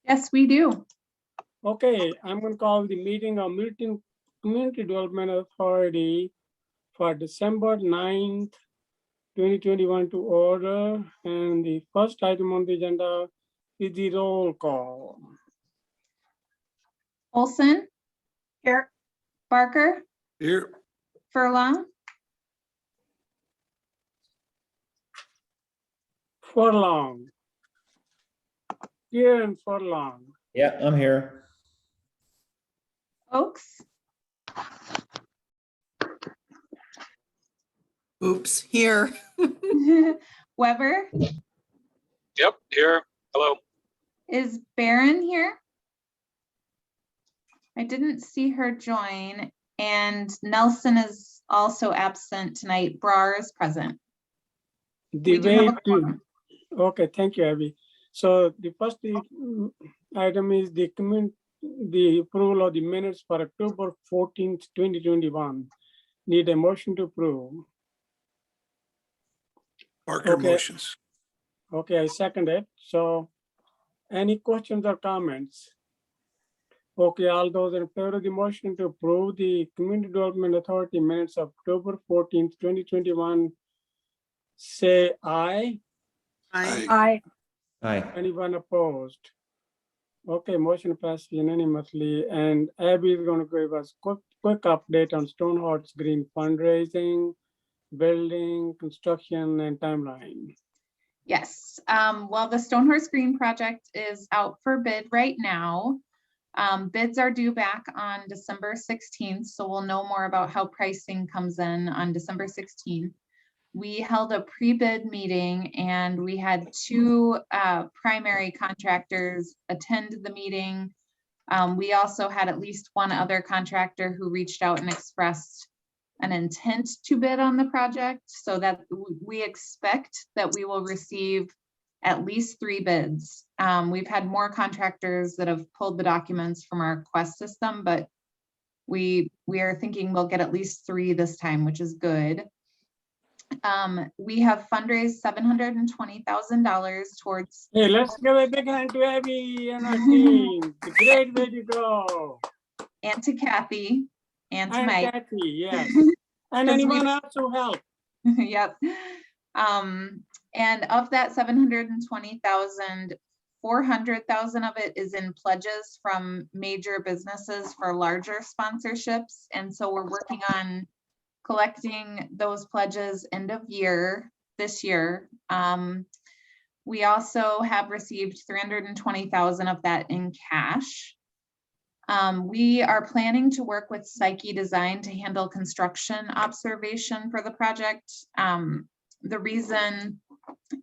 Yes, we do. Okay, I'm going to call the meeting of Middleton Community Development Authority for December 9th, 2021 to order. And the first item on the agenda is the roll call. Olson, Here. Barker, Here. Furlong, Furlong. Here and Furlong. Yeah, I'm here. Oaks, Oops, here. Weber. Yep, here. Hello. Is Barron here? I didn't see her join, and Nelson is also absent tonight. Brar is present. The We do have way a to, quorum. okay, thank you, Abby. So the first item is the approval of the minutes for October 14th, 2021. Need a motion to approve. Barker Okay. motions. Okay, I second it. So any questions or comments? Okay, all those in favor of the motion to approve the Community Development Authority minutes of October 14th, 2021, say aye. Aye. Hi. Anyone opposed? Okay, motion passes unanimously. And Abby is going to give us quick update on Stonehorse Green fundraising, building, construction, and timeline. Yes, well, the Stonehorse Green project is out for bid right now. Bids are due back on December 16th, so we'll know more about how pricing comes in on December 16th. We held a pre-bid meeting and we had two primary contractors attend the meeting. We also had at least one other contractor who reached out and expressed an intent to bid on the project, so that we expect that we will receive at least 3 bids. We've had more contractors that have pulled the documents from our Quest system, but we are thinking we'll get at least 3 this time, which is good. We have fundraised $720,000 towards. Hey, let's give a big hand to Abby and our team. It's a great way to go. And to Kathy and to And Mike. Kathy, yes. And 'Cause anyone else who helped. Yep. And of that 720,000, 400,000 of it is in pledges from major businesses for larger sponsorships. And so we're working on collecting those pledges end of year this year. We also have received 320,000 of that in cash. We are planning to work with Psyche Design to handle construction observation for the project. The reason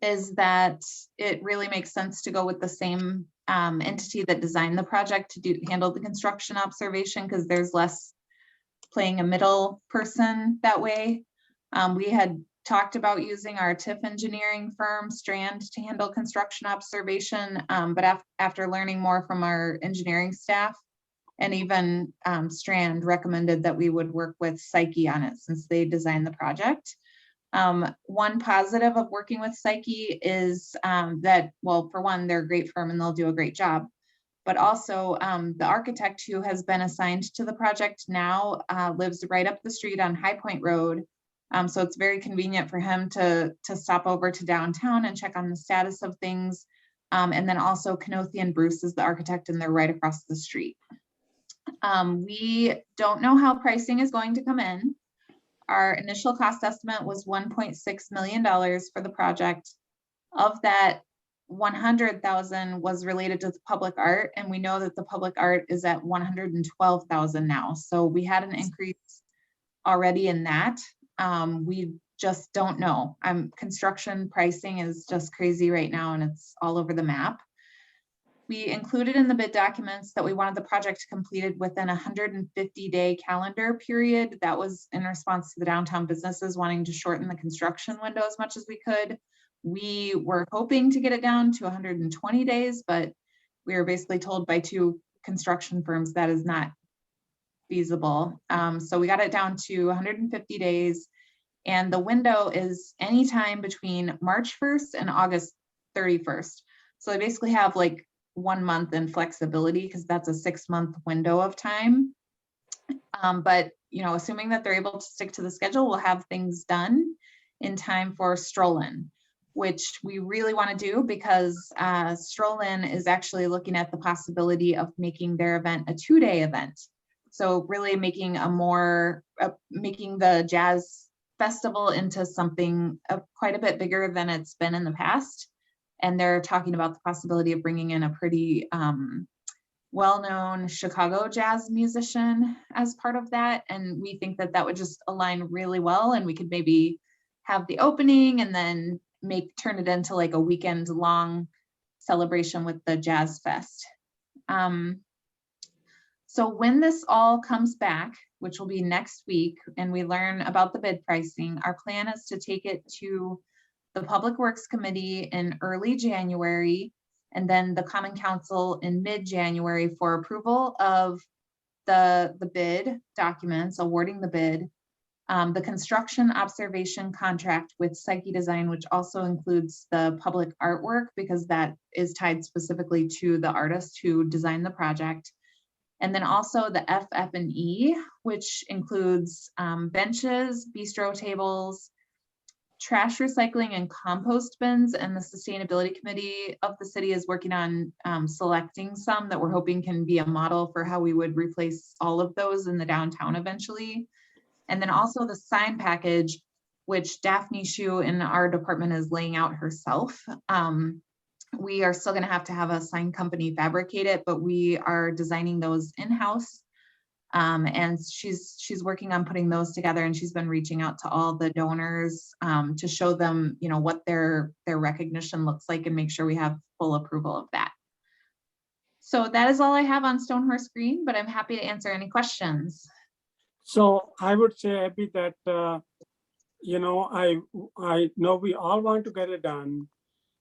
is that it really makes sense to go with the same entity that designed the project to handle the construction observation, because there's less playing a middle person that way. We had talked about using our TIF engineering firm, Strand, to handle construction observation, but after learning more from our engineering staff, and even Strand recommended that we would work with Psyche on it since they designed the project. One positive of working with Psyche is that, well, for one, they're a great firm and they'll do a great job. But also the architect who has been assigned to the project now lives right up the street on High Point Road. So it's very convenient for him to stop over to downtown and check on the status of things. And then also Kenothi and Bruce is the architect and they're right across the street. We don't know how pricing is going to come in. Our initial cost estimate was $1.6 million for the project. Of that, 100,000 was related to the public art, and we know that the public art is at 112,000 now. So we had an increase already in that. We just don't know. Construction pricing is just crazy right now, and it's all over the map. We included in the bid documents that we wanted the project completed within a 150-day calendar period. That was in response to the downtown businesses wanting to shorten the construction window as much as we could. We were hoping to get it down to 120 days, but we were basically told by 2 construction firms that is not feasible. So we got it down to 150 days, and the window is anytime between March 1st and August 31st. So they basically have like 1 month in flexibility because that's a 6-month window of time. But, assuming that they're able to stick to the schedule, we'll have things done in time for Strolling, which we really want to do because Strolling is actually looking at the possibility of making their event a 2-day event. So really making making the jazz festival into something quite a bit bigger than it's been in the past. And they're talking about the possibility of bringing in a pretty well-known Chicago jazz musician as part of that. And we think that that would just align really well. And we could maybe have the opening and then turn it into like a weekend long celebration with the Jazz Fest. So when this all comes back, which will be next week, and we learn about the bid pricing, our plan is to take it to the Public Works Committee in early January, and then the Common Council in mid-January for approval of the bid documents, awarding the bid, the construction observation contract with Psyche Design, which also includes the public artwork because that is tied specifically to the artist who designed the project. And then also the FF&E, which includes benches, bistro tables, trash recycling and compost bins. And the sustainability committee of the city is working on selecting some that we're hoping can be a model for how we would replace all of those in the downtown eventually. And then also the sign package, which Daphne Shu in our department is laying out herself. We are still going to have a sign company fabricate it, but we are designing those in-house. And she's working on putting those together, and she's been reaching out to all the donors to show them, what their recognition looks like and make sure we have full approval of that. So that is all I have on Stonehorse Green, but I'm happy to answer any questions. So I would say, Abby, that, I know we all want to get it done,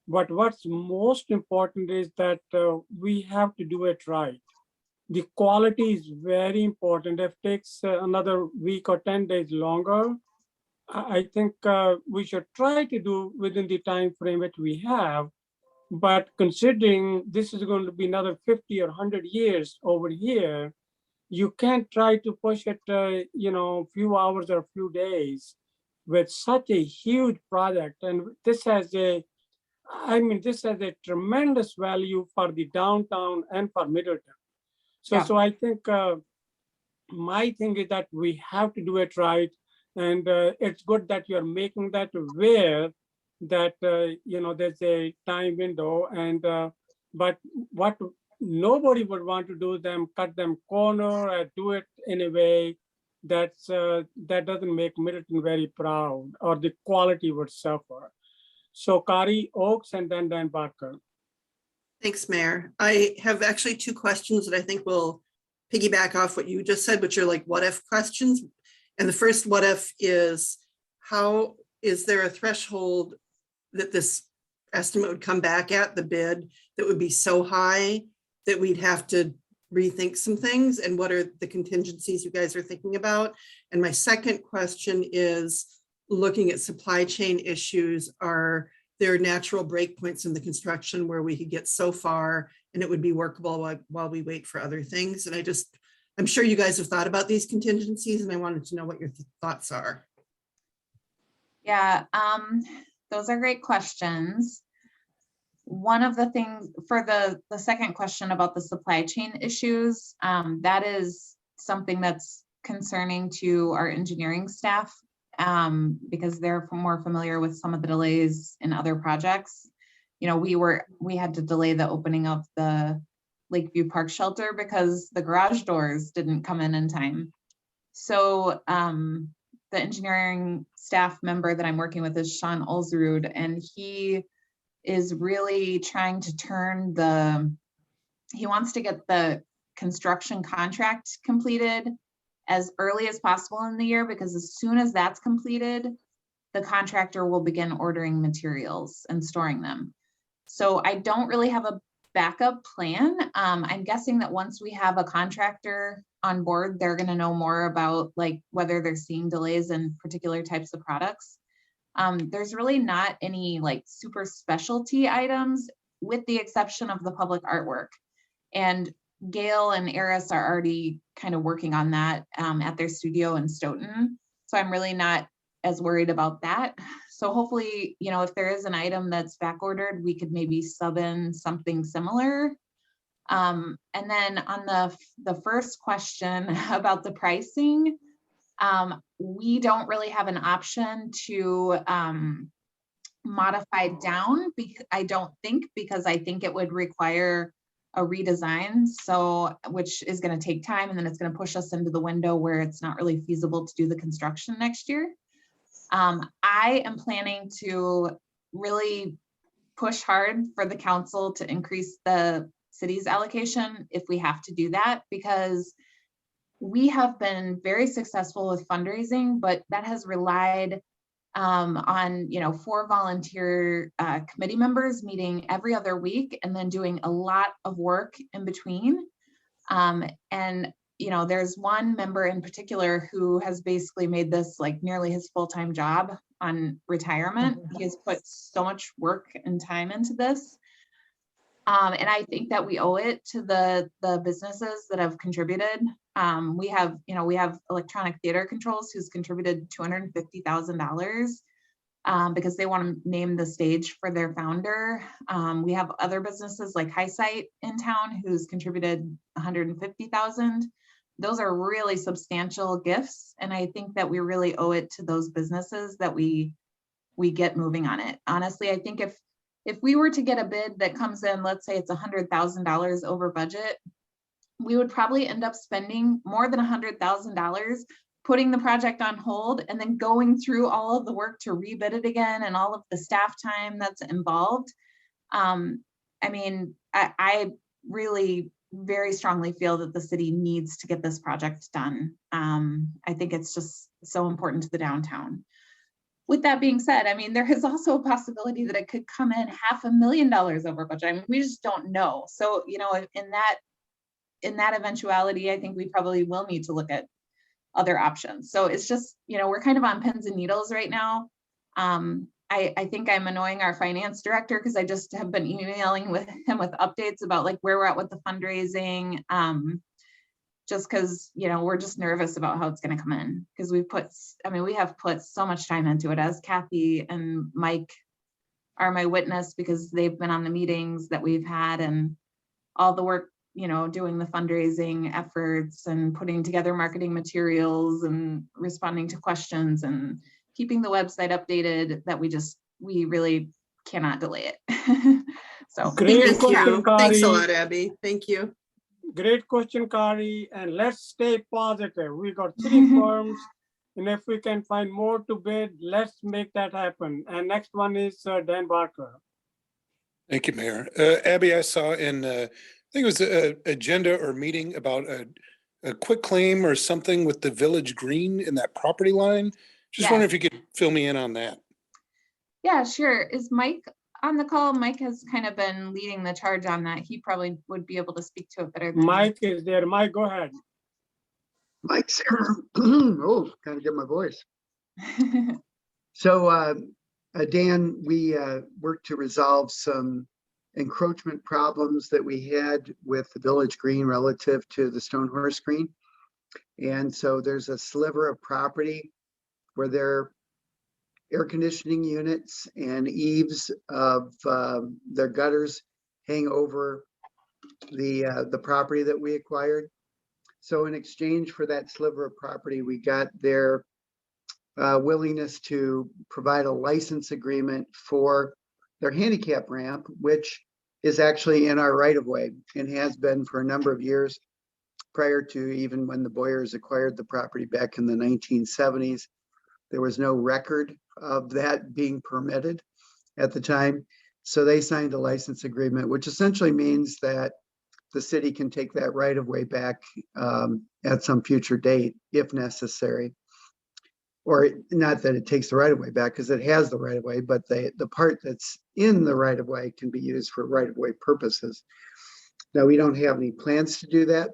but what's most important is that we have to do it right. The quality is very important. If it takes another week or 10 days longer, I think we should try to do within the time frame that we have. But considering this is going to be another 50 or 100 years over here, you can't try to push it, few hours or a few days with such a huge project. And this has a tremendous value for the downtown and for Middleton. So, Yeah. So I think my thing is that we have to do it right. And it's good that you're making that aware that, there's a time window. And but what nobody would want to do cut them corner or do it in a way that doesn't make Middleton very proud, or the quality would suffer. So Kari Oaks and then Dan Barker. Thanks, Mayor. I have actually 2 questions that I think will piggyback off what you just said, which are like what if questions. And the first what if is, how is there a threshold that this estimate would come back at, the bid, that would be so high that we'd have to rethink some things? And what are the contingencies you guys are thinking about? And my second question is, looking at supply chain issues, are there natural breakpoints in the construction where we could get so far and it would be workable while we wait for other things? And I'm sure you guys have thought about these contingencies, and I wanted to know what your thoughts are. Yeah, those are great questions. One of the things for the second question about the supply chain issues, that is something that's concerning to our engineering staff because they're more familiar with some of the delays in other projects. We had to delay the opening of the Lakeview Park shelter because the garage doors didn't come in time. So the engineering staff member that I'm working with is Sean Olsrud, and he is really trying to he wants to get the construction contract completed as early as possible in the year, because as soon as that's completed, the contractor will begin ordering materials and storing them. So I don't really have a backup plan. I'm guessing that once we have a contractor on board, they're going to know more about like whether they're seeing delays in particular types of products. There's really not any like super specialty items. with the exception of the public artwork. And Gail and Eris are already kind of working on that at their studio in Stoughton. So I'm really not as worried about that. So hopefully, you know, if there is an item that's back ordered, we could maybe sub in something similar. And then on the first question about the pricing, we don't really have an option to modify down, I don't think, because I think it would require a redesign, so which is going to take time, and then it's going to push us into the window where it's not really feasible to do the construction next year. I am planning to really push hard for the council to increase the city's allocation if we have to do that, because we have been very successful with fundraising, but that has relied on, you know, 4 volunteer committee members meeting every other week and then doing a lot of work in between. And, you know, there's one member in particular who has basically made this like nearly his full-time job on retirement. He has put so much work and time into this. And I think that we owe it to the businesses that have contributed. We have Electronic Theater Controls, who's contributed $250,000 because they want to name the stage for their founder. We have other businesses like Highsight in town who's contributed $150,000. Those are really substantial gifts, and I think that we really owe it to those businesses that we get moving on it. Honestly, I think if we were to get a bid that comes in, let's say it's $100,000 over budget, we would probably end up spending more than $100,000 putting the project on hold and then going through all of the work to rebid it again and all of the staff time that's involved. I mean, I really very strongly feel that the city needs to get this project done. I think it's just so important to the downtown. With that being said, I mean, there is also a possibility that it could come in $500,000 over budget. I mean, we just don't know. So, you know, in that eventuality, I think we probably will need to look at other options. So it's just, you know, we're kind of on pins and needles right now. I think I'm annoying our finance director because I just have been emailing with him with updates about like where we're at with the fundraising. Just because, you know, we're just nervous about how it's going to come in, because we have put so much time into it, as Kathy and Mike are my witness, because they've been on the meetings that we've had and all the work, you know, doing the fundraising efforts and putting together marketing materials and responding to questions and keeping the website updated, that we really cannot delay it. So Great Thank question, you. Thanks a Kari. lot, Abby. Thank you. Great question, Kari, and let's stay positive. We got 3 firms, and if we can find more to bid, let's make that happen. And next one is Dan Barker. Thank you, Mayor. Abby, I saw in, I think it was an agenda or meeting about a quick claim or something with the Village Green in that property line. Just wondering if you could fill me in on that. yeah, sure. Is Mike on the call? Mike has kind of been leading the charge on that. He probably would be able to speak to it better than me. Mike is there. Mike, go ahead. Mike's oh, kind of get my voice. So Dan, we worked to resolve some encroachment problems that we had with the Village Green relative to the Stonehorse Green. And so there's a sliver of property where their air conditioning units and eaves of their gutters hang over the property that we acquired. So in exchange for that sliver of property, we got their willingness to provide a license agreement for their handicap ramp, which is actually in our right of way and has been for a number of years, prior to even when the Boyers acquired the property back in the 1970s. There was no record of that being permitted at the time. So they signed a license agreement, which essentially means that the city can take that right of way back at some future date if necessary. Or not that it takes the right of way back, because it has the right of way, but the part that's in the right of way can be used for right of way purposes. Now, we don't have any plans to do that,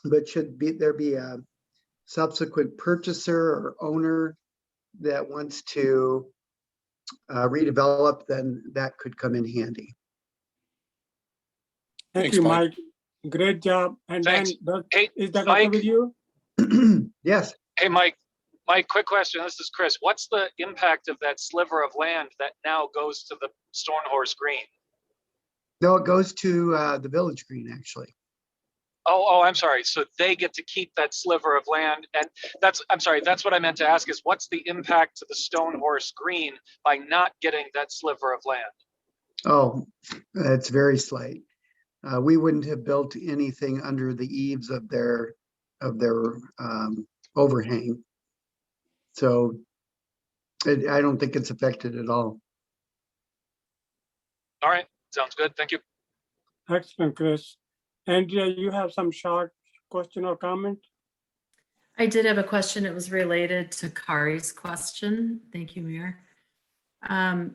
but should there be a subsequent purchaser or owner that wants to redevelop, then that could come in handy. Thank Thanks, you, Mike. Mike. Great job. And then, Thanks. Hey, is that okay Mike. with you? Yes, Hey, Mike, quick question. This is Chris. What's the impact of that sliver of land that now goes to the Stonehorse Green? no, it goes to the Village Green, actually. Oh, I'm sorry. So they get to keep that sliver of land. And I'm sorry, that's what I meant to ask is what's the impact to the Stonehorse Green by not getting that sliver of land? Oh, it's very slight. We wouldn't have built anything under the eaves of their overhang. So I don't think it's affected at all. All right, sounds good. Thank you. Excellent, Chris. Andrea, you have some short question or comment? I did have a question. It was related to Kari's question. Thank you, Mayor. And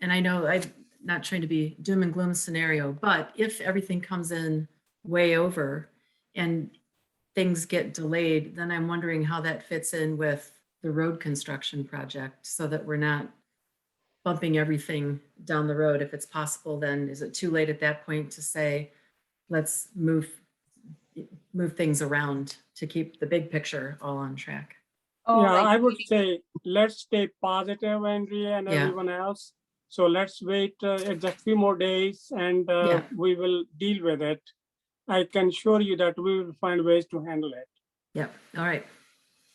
I know I'm not trying to be doom and gloom scenario, but if everything comes in way over and things get delayed, then I'm wondering how that fits in with the road construction project so that we're not bumping everything down the road. If it's possible, then is it too late at that point to say, let's move things around to keep the big picture all on track? Oh, Yeah, like I would maybe- say, let's stay positive, Andrea and Yeah. everyone else. So let's wait just a few more days and Yeah. we will deal with it. I can assure you that we will find ways to handle it. Yep. All right.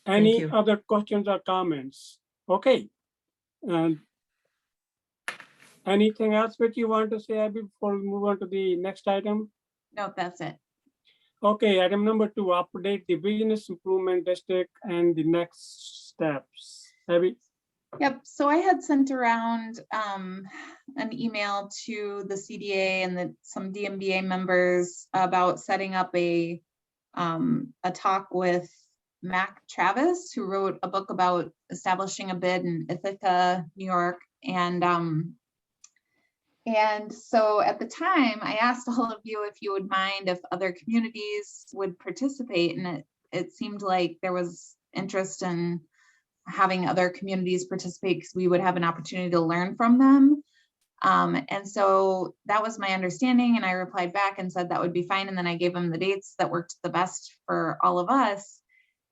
Any you. other questions or comments? Okay. Anything else that you want to say, Abby, before we move on to the next item? No, that's it. Okay, item number 2, update the business improvement district and the next steps. Abby? Yep, so I had sent around an email to the CDA and some DMBA members about setting up a talk with Mac Travis, who wrote a book about establishing a bid in Ithaca, New York. And so at the time, I asked all of you if you would mind if other communities would participate, and it seemed like there was interest in having other communities participate because we would have an opportunity to learn from them. And so that was my understanding, and I replied back and said that would be fine, and then I gave them the dates that worked the best for all of us.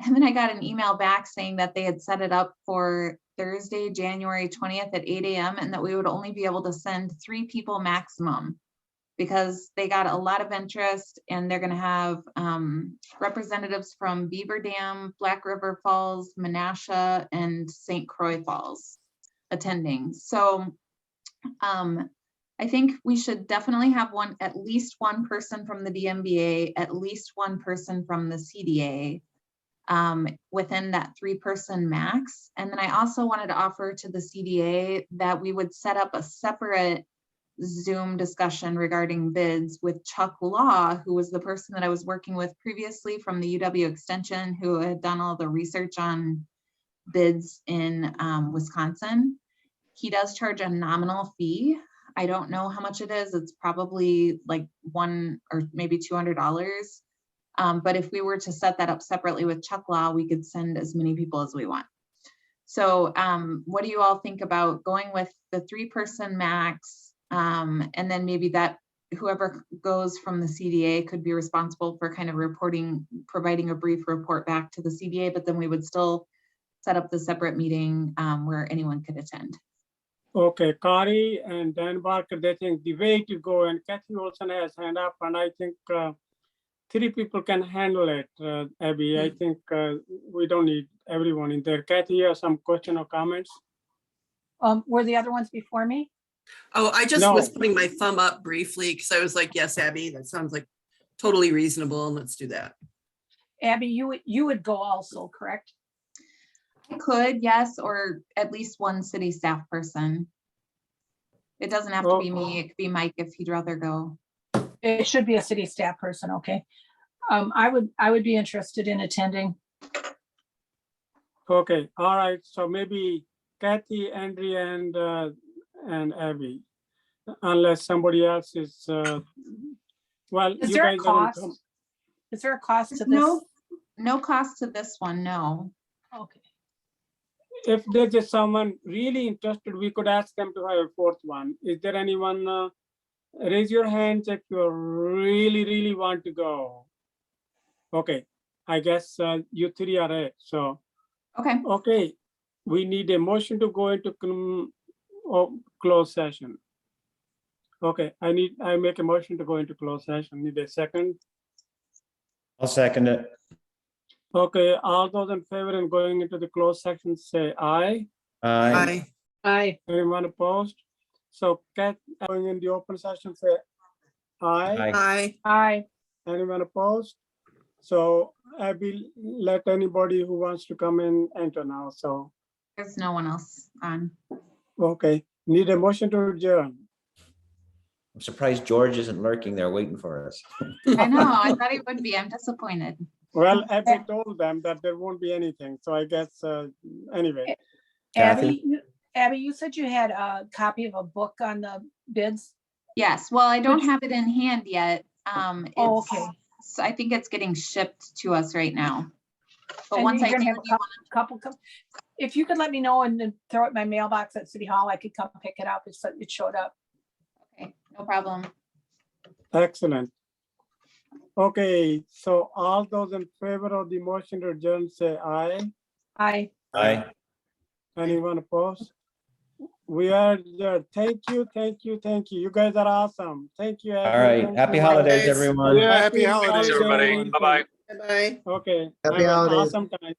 And then I got an email back saying that they had set it up for Thursday, January 20th at 8 a.m. and that we would only be able to send 3 people maximum because they got a lot of interest, and they're going to have representatives from Beaver Dam, Black River Falls, Menasha, and St. Croix Falls attending. So I think we should definitely have at least one person from the DMBA, at least one person from the CDA within that 3-person max. And then I also wanted to offer to the CDA that we would set up a separate Zoom discussion regarding bids with Chuck Law, who was the person that I was working with previously from the UW Extension, who had done all the research on bids in Wisconsin. He does charge a nominal fee. I don't know how much it is. It's probably like $100 or maybe $200. But if we were to set that up separately with Chuck Law, we could send as many people as we want. So what do you all think about going with the 3-person max? And then maybe that whoever goes from the CDA could be responsible for kind of providing a brief report back to the CDA, but then we would still set up the separate meeting where anyone could attend. Okay, Kari and Dan Barker, they think the way to go, and Kathy Olson has hand up, and I think 3 people can handle it, Abby. I think we don't need everyone in there. Kathy, you have some question or comments? Were the other ones before me? Oh, I just No. was putting my thumb up briefly because I was like, yes, Abby, that sounds like totally reasonable, and let's do that. Abby, you would go also, correct? I could, yes, or at least one city staff person. It doesn't have to be me. It could be Mike if he'd rather go. It should be a city staff person, okay. I would be interested in attending. Okay, all right, so maybe Kathy, Andrea, and Abby, unless somebody else is, well, Is you there a guys are. cost? Is there a cost to this? No cost to this one, no. Okay. If there's just someone really interested, we could ask them to have a 4th one. Is there anyone raise your hands if you really want to go. Okay, I guess you three are it. So, Okay, okay, we need a motion to go into closed session. Okay, I make a motion to go into closed session. Need a second? I'll second it. Okay, all those in favor in going into the closed section, say aye. Aye. Aye. Anyone opposed? So Kat, going in the open session, say aye. Aye. Aye. Aye. Anyone opposed? So I will let anybody who wants to come in enter now. So, there's no one else on. okay, need a motion to adjourn. I'm surprised George isn't lurking there waiting for us. I know, I thought he would be. I'm disappointed. Well, Abby told them that there won't be anything. So I guess, anyway, Kathy? Abby, you said you had a copy of a book on the bids? Yes, well, I don't have it in hand yet. Oh, It's- okay. So I think it's getting shipped to us right now. But And once you're I gonna do, have a couple, if you could let me know and then throw it in my mailbox at City Hall, I could come pick it up if it showed up. okay, no problem. excellent. Okay, so all those in favor of the motion to adjourn, say aye. Aye. Aye. Anyone opposed? We are there. Thank you. You guys are awesome. Thank you. All Abby. right. Thank Happy you. holidays, Guys. everyone. Yeah, happy holidays, Thanks, everybody. everyone. Bye-bye. Bye-bye. Okay. Happy have an holidays. awesome time.